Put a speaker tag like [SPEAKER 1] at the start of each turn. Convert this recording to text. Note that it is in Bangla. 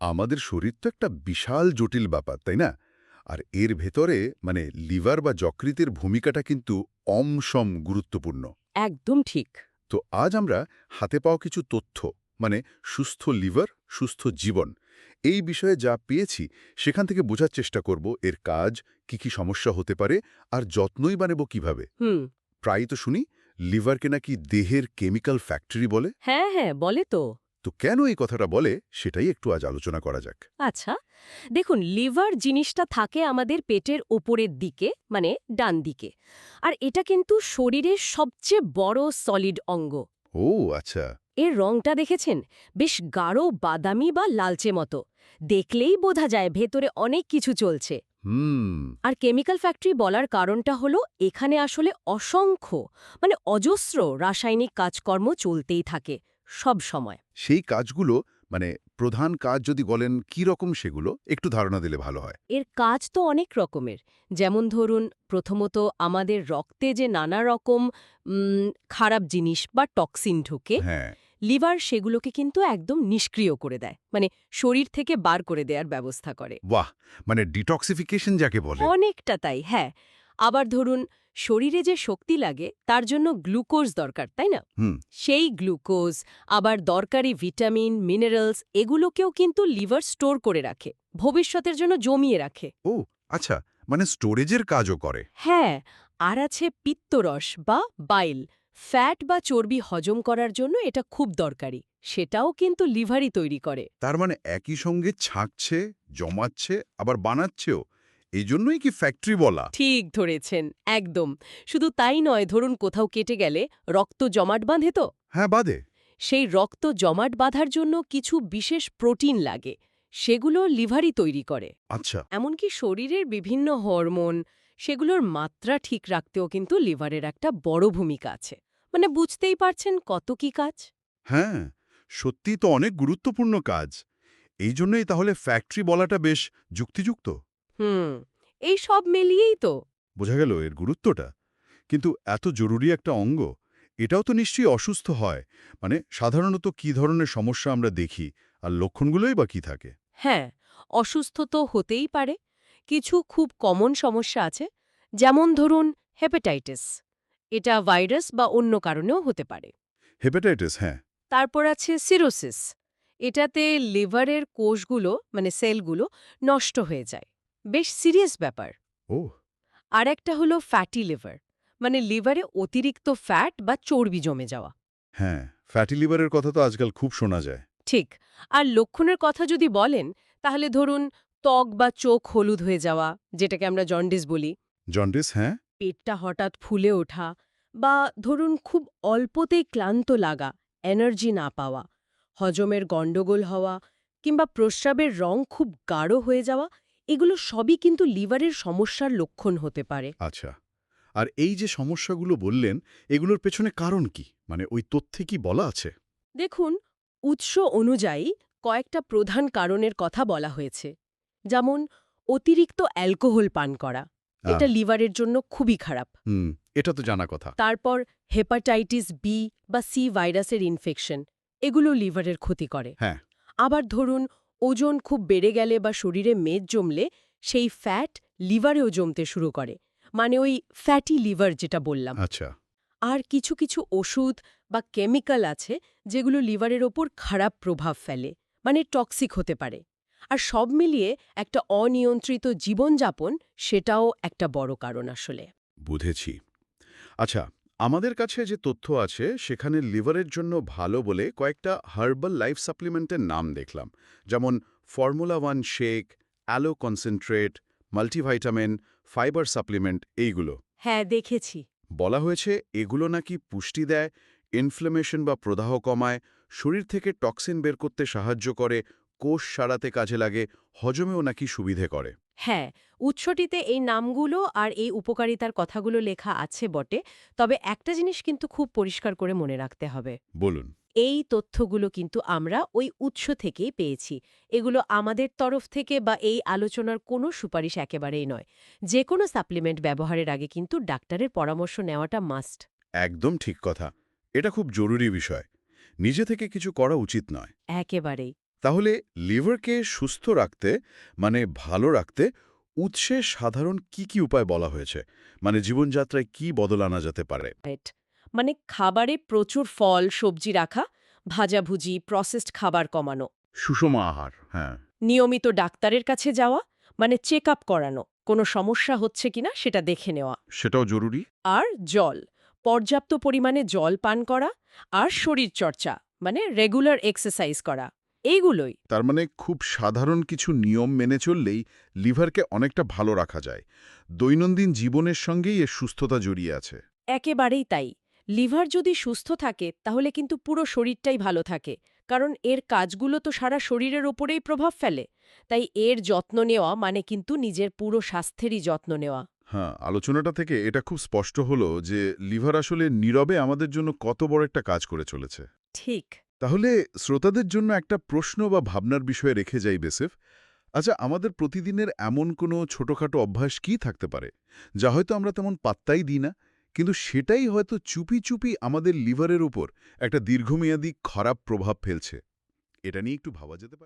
[SPEAKER 1] আমাদের শরীর তো একটা বিশাল জটিল ব্যাপার, তাই না? আর এর ভেতরে লিভার বা যকৃতের ভূমিকাটা কিন্তু অমসম গুরুত্বপূর্ণ।
[SPEAKER 2] একদম ঠিক।
[SPEAKER 1] তো আজ আমরা হাতে পাওয়া কিছু তথ্য, মানে সুস্থ লিভার, সুস্থ জীবন, এই বিষয়ে যা পেয়েছি সেখান থেকে বোঝার চেষ্টা করব এর কাজ, কি সমস্যা হতে পারে, আর যত্নই বা নেব কিভাবে।
[SPEAKER 2] হুম।
[SPEAKER 1] প্রায়ই তো শুনি লিভারকে নাকি দেহের কেমিক্যাল ফ্যাক্টরি বলে।
[SPEAKER 2] হ্যাঁ, হ্যাঁ, বলে তো।
[SPEAKER 1] তো কেন এই কথাটা বলে সেটাই একটু আজ আলোচনা করা যাক।
[SPEAKER 2] আচ্ছা, দেখুন লিভার জিনিসটা থাকে আমাদের পেটের ওপরের দিকে, মানে ডান দিকে। আর এটা কিন্তু শরীরের সবচেয়ে বড় সলিড অঙ্গ।
[SPEAKER 1] ও আচ্ছা।
[SPEAKER 2] এর রংটা দেখেছেন? বেশ গাঢ় বাদামি বা লালচে মতো। দেখলেই বোঝা যায় ভেতরে অনেক কিছু চলছে।
[SPEAKER 1] হুম।
[SPEAKER 2] আর কেমিক্যাল ফ্যাক্টরি বলার কারণটা হলো এখানে আসলে অসংখ্য, অজস্র রাসায়নিক কাজকর্ম চলতেই থাকে সব সময়।
[SPEAKER 1] সেই কাজগুলো, মানে প্রধান কাজ যদি বলেন কি রকম, সেগুলো একটু ধারণা দিলে ভালো হয়।
[SPEAKER 2] এর কাজ তো অনেক রকমের। যেমন ধরুন, প্রথমত আমাদের রক্তে যে নানা রকম খারাপ জিনিস বা টক্সিন ঢোকে,
[SPEAKER 1] হ্যাঁ।
[SPEAKER 2] লিভার সেগুলোকে কিন্তু একদম নিষ্ক্রিয় করে দেয়, শরীর থেকে বার করে দেওয়ার ব্যবস্থা করে।
[SPEAKER 1] বাহ! মানে ডিটক্সিফিকেশন যাকে বলে।
[SPEAKER 2] অনেকটা তাই, হ্যাঁ। আবার ধরুন, শরীরে যে শক্তি লাগে তার জন্য গ্লুকোজ দরকার, তাই না?
[SPEAKER 1] হুম।
[SPEAKER 2] সেই গ্লুকোজ, আবার দরকারি ভিটামিন, মিনারেলস এগুলোকেও কিন্তু লিভার স্টোর করে রাখে, ভবিষ্যতের জন্য জমিয়ে রাখে।
[SPEAKER 1] ও আচ্ছা, মানে স্টোরেজের কাজও করে।
[SPEAKER 2] হ্যাঁ, আর আছে পিত্তরস বা বাইল, ফ্যাট বা চর্বি হজম করার জন্য এটা খুব দরকারি। সেটাও কিন্তু লিভারই তৈরি করে।
[SPEAKER 1] তার মানে একই সঙ্গে ছাঁকছে, জমাচ্ছে, আবার বানাচ্ছেও। এই জন্যই কি ফ্যাক্টরি বলা?
[SPEAKER 2] ঠিক ধরেছেন, একদম। শুধু তাই নয়, ধরুন কোথাও কেটে গেলে রক্ত জমাট বাঁধে তো,
[SPEAKER 1] হ্যাঁ, বাদে।
[SPEAKER 2] সেই রক্ত জমাট বাঁধার জন্য কিছু বিশেষ প্রোটিন লাগে, সেগুলো লিভারই তৈরি করে।
[SPEAKER 1] আচ্ছা।
[SPEAKER 2] এমনকি শরীরের বিভিন্ন হরমোন, সেগুলোর মাত্রা ঠিক রাখতেও কিন্তু লিভারের একটা বড় ভূমিকা আছে। বুঝতেই পারছেন কত কি কাজ।
[SPEAKER 1] হ্যাঁ, সত্যিই তো অনেক গুরুত্বপূর্ণ কাজ। এই জন্যই তাহলে ফ্যাক্টরি বলাটা বেশ যুক্তিযুক্ত।
[SPEAKER 2] হুম, এই সব মিলিয়েই তো।
[SPEAKER 1] বোঝা গেল এর গুরুত্বটা। কিন্তু এত জরুরি একটা অঙ্গ, এটাও তো নিশ্চয়ই অসুস্থ হয়। মানে সাধারণত কি ধরনের সমস্যা আমরা দেখি, আর লক্ষণগুলোই বা কি থাকে?
[SPEAKER 2] হ্যাঁ, অসুস্থ তো হতেই পারে। কিছু খুব কমন সমস্যা আছে, যেমন ধরুন হেপাটাইটিস। এটা ভাইরাস বা অন্য কারণেও হতে পারে।
[SPEAKER 1] হেপাটাইটিস, হ্যাঁ।
[SPEAKER 2] তারপর আছে সিরোসিস। এটাতে লিভারের কোষগুলো, সেলগুলো নষ্ট হয়ে যায়। বেশ সিরিয়াস ব্যাপার।
[SPEAKER 1] ও।
[SPEAKER 2] আর একটা হলো ফ্যাটি লিভার, লিভারে অতিরিক্ত ফ্যাট বা চর্বি জমে যাওয়া।
[SPEAKER 1] হ্যাঁ, ফ্যাটি লিভারের কথা তো আজকাল খুব শোনা যায়।
[SPEAKER 2] ঠিক। আর লক্ষণের কথা যদি বলেন, তাহলে ধরুন ত্বক বা চোখ হলুদ হয়ে যাওয়া, যেটাকে আমরা জন্ডিস বলি,
[SPEAKER 1] জন্ডিস, হ্যাঁ।
[SPEAKER 2] পেটটা হঠাৎ ফুলে ওঠা, বা ধরুন খুব অল্পতেই ক্লান্ত লাগা, এনার্জি না পাওয়া, হজমের গণ্ডগোল হওয়া, কিংবা প্রস্রাবের রং খুব গাঢ় হয়ে যাওয়া, এগুলো সবই কিন্তু লিভারের সমস্যার লক্ষণ হতে পারে।
[SPEAKER 1] আচ্ছা। আর এই যে সমস্যাগুলো বললেন, এগুলোর পেছনে কারণ কি? মানে ওই তথ্যে কি বলা আছে?
[SPEAKER 2] দেখুন, উৎস অনুযায়ী কয়েকটা প্রধান কারণের কথা বলা হয়েছে। যেমন অতিরিক্ত অ্যালকোহল পান করা,
[SPEAKER 1] আ
[SPEAKER 2] এটা লিভারের জন্য খুবই খারাপ।
[SPEAKER 1] হুম, এটা তো জানা কথা।
[SPEAKER 2] তারপর হেপাটাইটিস বি বা সি ভাইরাসের ইনফেকশন, এগুলো লিভারের ক্ষতি করে।
[SPEAKER 1] হ্যাঁ।
[SPEAKER 2] আবার ধরুন, ওজন খুব বেড়ে গেলে বা শরীরে মেদ জমলে সেই ফ্যাট লিভারেও জমতে শুরু করে, ওই ফ্যাটি লিভার যেটা বললাম।
[SPEAKER 1] আচ্ছা।
[SPEAKER 2] আর কিছু কিছু ওষুধ বা কেমিক্যাল আছে যেগুলো লিভারের ওপর খারাপ প্রভাব ফেলে, টক্সিক হতে পারে। আর সব মিলিয়ে একটা অনিয়ন্ত্রিত জীবনযাপন, সেটাও একটা বড় কারণ আসলে।
[SPEAKER 1] বুঝেছি। আচ্ছা, আমাদের কাছে যে তথ্য আছে সেখানে লিভারের জন্য ভালো বলে কয়েকটা হার্বাল লাইফ সাপ্লিমেন্টের নাম দেখলাম। যেমন formula 1 shake, aloe concentrate, multivitamin, fibre supplement, এইগুলো।
[SPEAKER 2] হ্যাঁ, দেখেছি।
[SPEAKER 1] বলা হয়েছে এগুলো নাকি পুষ্টি দেয়, ইনফ্লামেশন বা প্রদাহ কমায়, শরীর থেকে টক্সিন বের করতে সাহায্য করে, কোষ সারাতে কাজে লাগে, হজমেও নাকি সুবিধে করে।
[SPEAKER 2] হ্যাঁ, উৎসটিতে এই নামগুলো আর এই উপকারিতার কথাগুলো লেখা আছে বটে, তবে একটা জিনিস কিন্তু খুব পরিষ্কার করে মনে রাখতে হবে।
[SPEAKER 1] বলুন।
[SPEAKER 2] এই তথ্যগুলো কিন্তু আমরা ওই উৎস থেকেই পেয়েছি। এগুলো আমাদের তরফ থেকে বা এই আলোচনার কোনো সুপারিশ একেবারেই নয়। যে কোনো সাপ্লিমেন্ট ব্যবহারের আগে কিন্তু ডাক্তারের পরামর্শ নেওয়াটা মাস্ট।
[SPEAKER 1] একদম ঠিক কথা। এটা খুব জরুরি বিষয়। নিজে থেকে কিছু করা উচিত নয়।
[SPEAKER 2] একেবারেই।
[SPEAKER 1] তাহলে লিভারকে সুস্থ রাখতে মানে ভালো রাখতে উৎসে সাধারণ কি উপায় বলা হয়েছে মানে জীবনযাত্রায় কি বদল আনা যেতে পারে?
[SPEAKER 2] রাইট। মানে খাবারে প্রচুর ফল সবজি রাখা, ভাজাভুজি প্রসেসড খাবার কমানো,
[SPEAKER 1] সুষম আহার, হ্যাঁ।
[SPEAKER 2] নিয়মিত ডাক্তারের কাছে যাওয়া, মানে চেক আপ করানো, কোনো সমস্যা হচ্ছে কিনা সেটা দেখে নেওয়া।
[SPEAKER 1] সেটাও জরুরি।
[SPEAKER 2] আর জল, পর্যাপ্ত পরিমাণে জল পান করা, আর শরীরচর্চা মানে রেগুলার এক্সারসাইজ করা, এইগুলোই।
[SPEAKER 1] তার মানে খুব সাধারণ কিছু নিয়ম মেনে চললেই লিভারকে অনেকটা ভালো রাখা যায়। দৈনন্দিন জীবনের সঙ্গেই এর সুস্থতা জড়িয়ে আছে।
[SPEAKER 2] একেবারেই তাই। লিভার যদি সুস্থ থাকে তাহলে কিন্তু পুরো শরীরটাই ভালো থাকে, কারণ এর কাজগুলো তো সারা শরীরের ওপরেই প্রভাব ফেলে। তাই এর যত্ন নেওয়া মানে কিন্তু নিজের পুরো স্বাস্থ্যেরই যত্ন নেওয়া।
[SPEAKER 1] হ্যাঁ, আলোচনাটা থেকে এটা খুব স্পষ্ট হলো যে লিভার আসলে নীরবে আমাদের জন্য কত বড় একটা কাজ করে চলেছে।
[SPEAKER 2] ঠিক।
[SPEAKER 1] তাহলে শ্রোতাদের জন্য একটা প্রশ্ন বা ভাবনার বিষয়ে রেখে যাই বেসেফ। আচ্ছা, আমাদের প্রতিদিনের এমন কোনো ছোটখাটো অভ্যাস কি থাকতে পারে যা হয়তো আমরা তেমন পাত্তাই দিই না, কিন্তু সেটাই হয়তো চুপি চুপি আমাদের লিভারের উপর একটা দীর্ঘমেয়াদী খারাপ প্রভাব ফেলছে? এটা নিয়ে একটু ভাবা যেতে পারে।